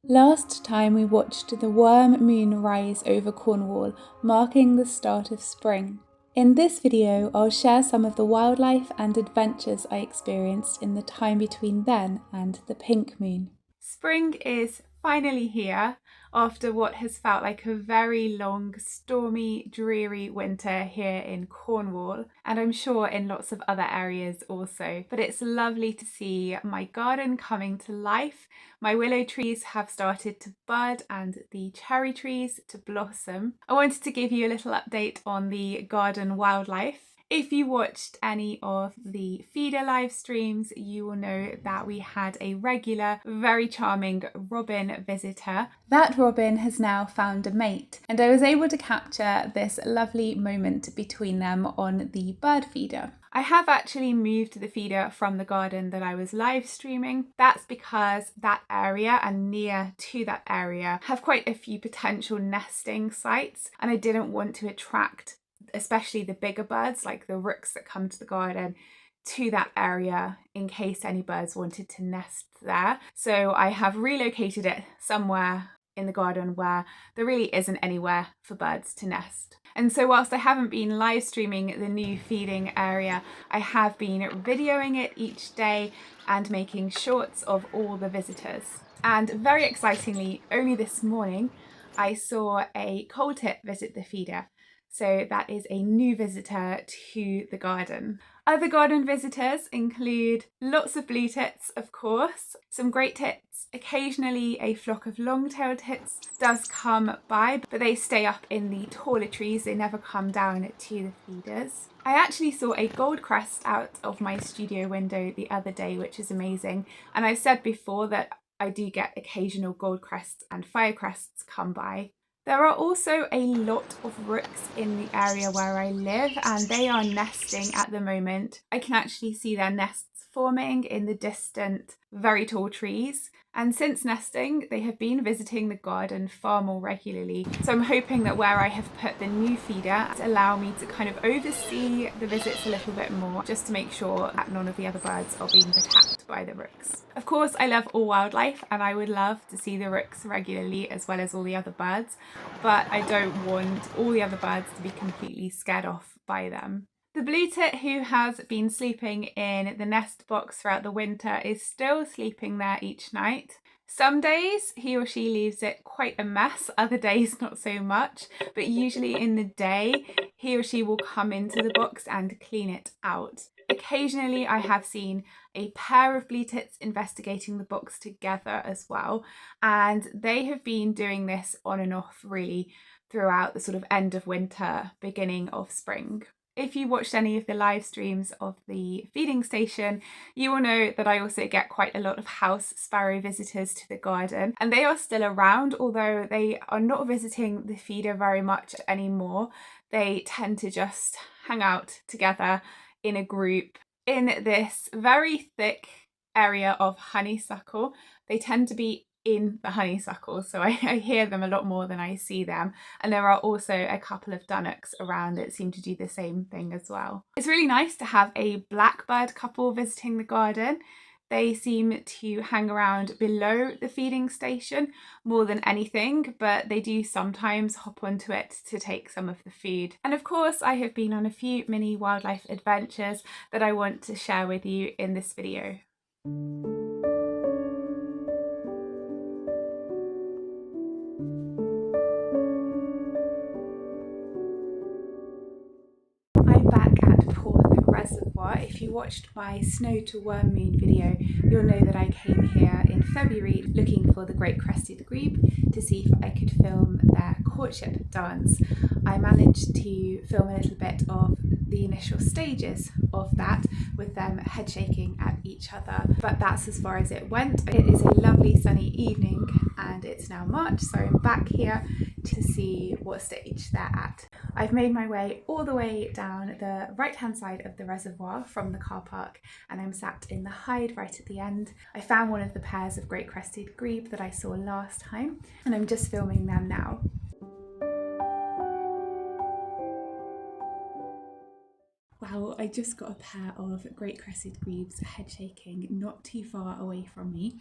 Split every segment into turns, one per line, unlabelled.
Last time we watched the worm moon rise over Cornwall, marking the start of spring. In this video, I'll share some of the wildlife and adventures I experienced in the time between then and the pink moon. Spring is finally here after what has felt like a very long, stormy, dreary winter here in Cornwall, and I'm sure in lots of other areas also. But it's lovely to see my garden coming to life. My willow trees have started to bud and the cherry trees to blossom. I wanted to give you a little update on the garden wildlife. If you watched any of the feeder live streams, you will know that we had a regular, very charming robin visitor. That robin has now found a mate, and I was able to capture this lovely moment between them on the bird feeder. I have actually moved the feeder from the garden that I was live streaming. That's because that area and near to that area have quite a few potential nesting sites, and I didn't want to attract especially the bigger birds like the rooks that come to the garden to that area in case any birds wanted to nest there. So I have relocated it somewhere in the garden where there really isn't anywhere for birds to nest. And so whilst I haven't been live streaming the new feeding area, I have been videoing it each day and making shorts of all the visitors. And very excitingly, only this morning, I saw a coal tit visit the feeder. So that is a new visitor to the garden. Other garden visitors include lots of blue tits, of course, some great tits. Occasionally a flock of long-tailed tits does come by, but they stay up in the taller trees. They never come down to the feeders. I actually saw a goldcrest out of my studio window the other day, which is amazing. And I've said before that I do get occasional goldcrests and firecrests come by. There are also a lot of rooks in the area where I live, and they are nesting at the moment. I can actually see their nests forming in the distant, very tall trees. And since nesting, they have been visiting the garden far more regularly. So I'm hoping that where I have put the new feeder to allow me to kind of oversee the visits a little bit more, just to make sure that none of the other birds are being attacked by the rooks. Of course, I love all wildlife and I would love to see the rooks regularly as well as all the other birds, but I don't want all the other birds to be completely scared off by them. The blue tit, who has been sleeping in the nest box throughout the winter, is still sleeping there each night. Some days he or she leaves it quite a mess, other days not so much, but usually in the day he or she will come into the box and clean it out. Occasionally I have seen a pair of blue tits investigating the box together as well, and they have been doing this on and off really throughout the sort of end of winter, beginning of spring. If you watched any of the live streams of the feeding station, you will know that I also get quite a lot of house sparrow visitors to the garden, and they are still around, although they are not visiting the feeder very much anymore. They tend to just hang out together in a group in this very thick area of honeysuckle. They tend to be in the honeysuckle, so I hear them a lot more than I see them, and there are also a couple of dunnocks around that seem to do the same thing as well. It's really nice to have a blackbird couple visiting the garden. They seem to hang around below the feeding station more than anything, but they do sometimes hop onto it to take some of the food. And of course, I have been on a few mini wildlife adventures that I want to share with you in this video. I'm back at Porth Reservoir. If you watched my snow to worm moon video, you'll know that I came here in February looking for the great crested grebe to see if I could film their courtship dance. I managed to film a little bit of the initial stages of that with them head shaking at each other, but that's as far as it went. It is a lovely sunny evening and it's now March, so I'm back here to see what stage they're at. I've made my way all the way down the right hand side of the reservoir from the car park, and I'm sat in the hide right at the end. I found one of the pairs of great crested grebe that I saw last time, and I'm just filming them now. Wow, I just got a pair of great crested grebes head shaking not too far away from me.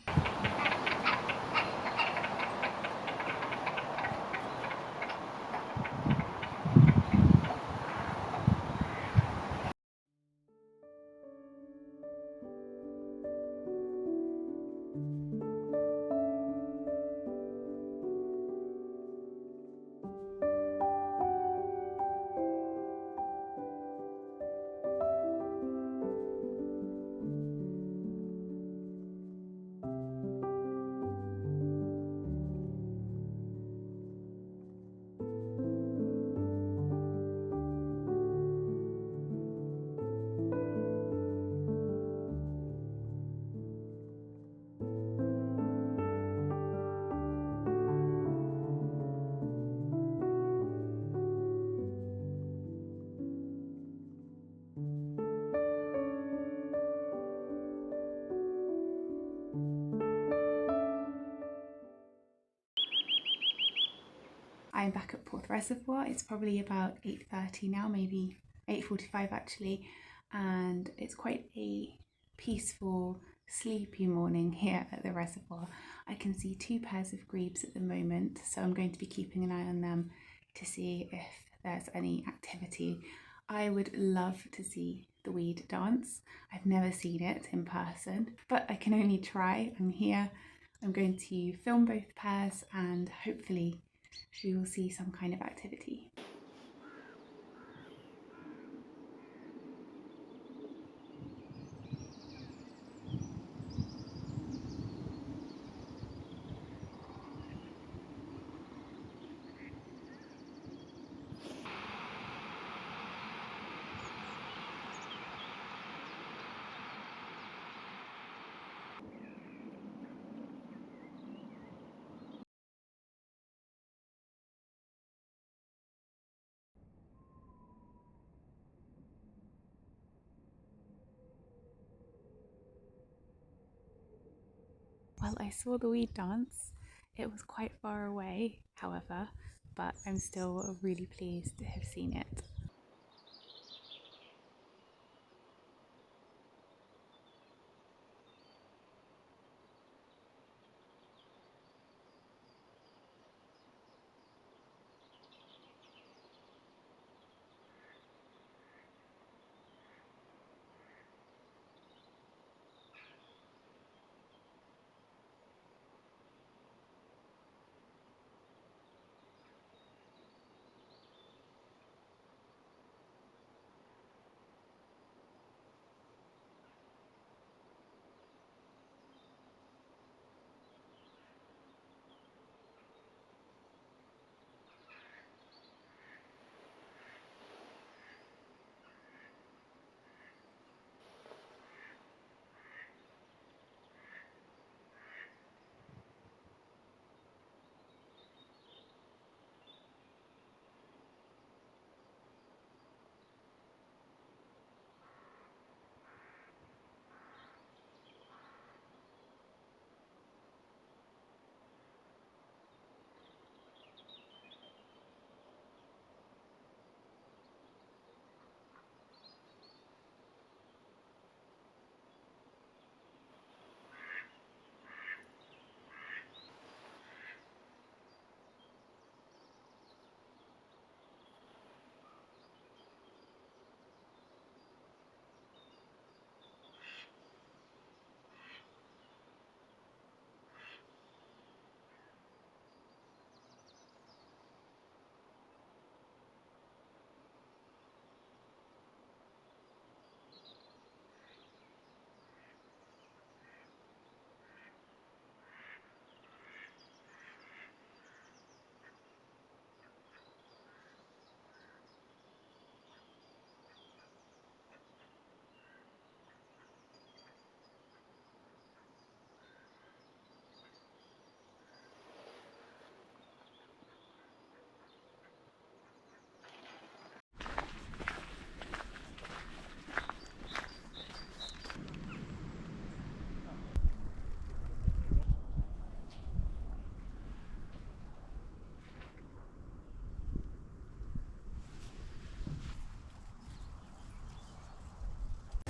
I'm back at Porth Reservoir. It's probably about 8:30 now, maybe 8:45 actually, and it's quite a peaceful, sleepy morning here at the reservoir. I can see 2 pairs of grebes at the moment, so I'm going to be keeping an eye on them to see if there's any activity. I would love to see the weed dance. I've never seen it in person, but I can only try. I'm here. I'm going to film both pairs and hopefully we will see some kind of activity. Well, I saw the weed dance. It was quite far away, however, but I'm still really pleased to have seen it.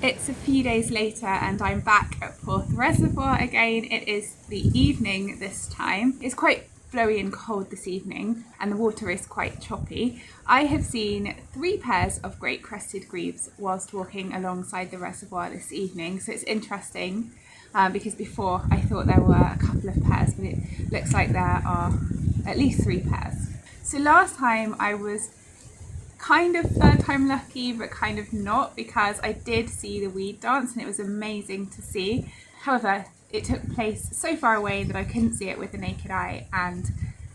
It's a few days later and I'm back at Porth Reservoir again. It is the evening this time. It's quite blowy and cold this evening and the water is quite choppy. I have seen 3 pairs of great crested grebes whilst walking alongside the reservoir this evening, so it's interesting because before I thought there were a couple of pairs, but it looks like there are at least 3 pairs. So last time I was kind of third time lucky, but kind of not, because I did see the weed dance and it was amazing to see. However, it took place so far away that I couldn't see it with the naked eye, and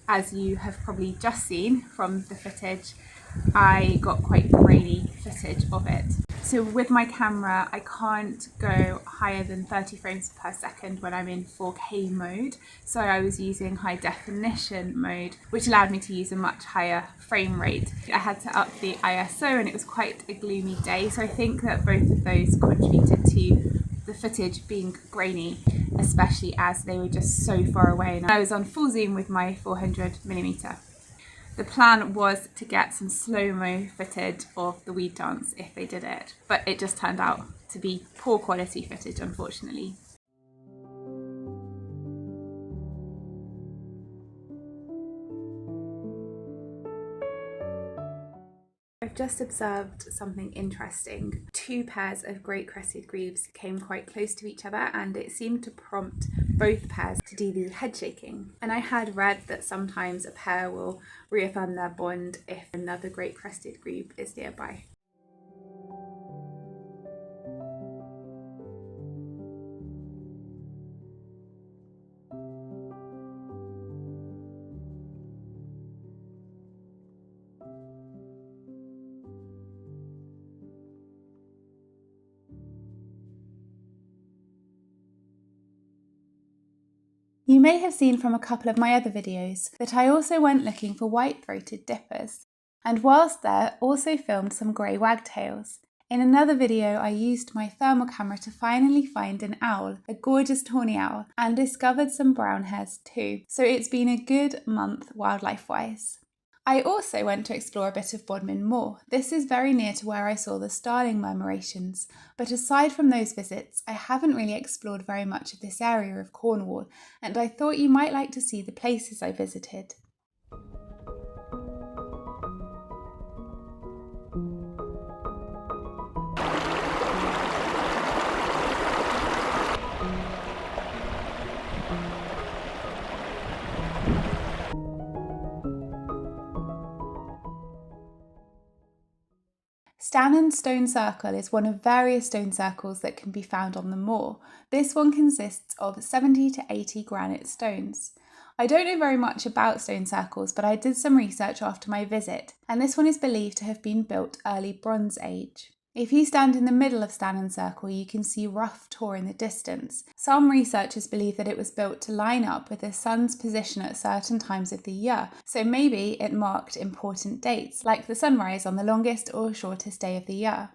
as you have probably just seen from the footage, I got quite grainy footage of it. So with my camera, I can't go higher than 30 frames per second when I'm in 4K mode. So I was using high definition mode, which allowed me to use a much higher frame rate. I had to up the ISO and it was quite a gloomy day. So I think that both of those contributed to the footage being grainy, especially as they were just so far away. And I was on full zoom with my 400mm. The plan was to get some slow-mo footage of the weed dance if they did it, but it just turned out to be poor quality footage, unfortunately. I've just observed something interesting. Two pairs of great crested grebes came quite close to each other, and it seemed to prompt both pairs to do the head shaking. And I had read that sometimes a pair will reaffirm their bond if another great crested grebe is nearby. You may have seen from a couple of my other videos that I also went looking for white-throated dippers, and whilst there also filmed some grey wagtails. In another video I used my thermal camera to finally find an owl, a gorgeous tawny owl, and discovered some brown hares too, so it's been a good month wildlife-wise. I also went to explore a bit of Bodmin Moor. This is very near to where I saw the starling murmurations, but aside from those visits, I haven't really explored very much of this area of Cornwall, and I thought you might like to see the places I visited. Stannon Stone Circle is one of various stone circles that can be found on the moor. This one consists of 70 to 80 granite stones. I don't know very much about stone circles, but I did some research after my visit, and this one is believed to have been built early Bronze Age. If you stand in the middle of Stannon Circle, you can see Rough Tor in the distance. Some researchers believe that it was built to line up with the sun's position at certain times of the year, so maybe it marked important dates, like the sunrise on the longest or shortest day of the year.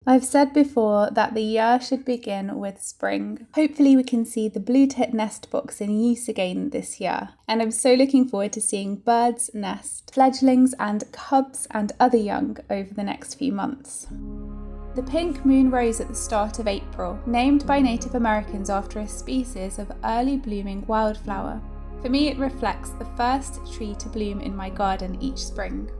I've said before that the year should begin with spring. Hopefully we can see the blue tit nest box in use again this year, and I'm so looking forward to seeing birds nest, fledglings and cubs and other young over the next few months. The pink moon rose at the start of April, named by Native Americans after a species of early blooming wildflower. For me, it reflects the first tree to bloom in my garden each spring.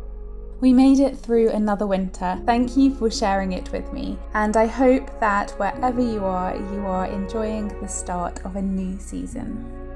We made it through another winter. Thank you for sharing it with me, and I hope that wherever you are enjoying the start of a new season.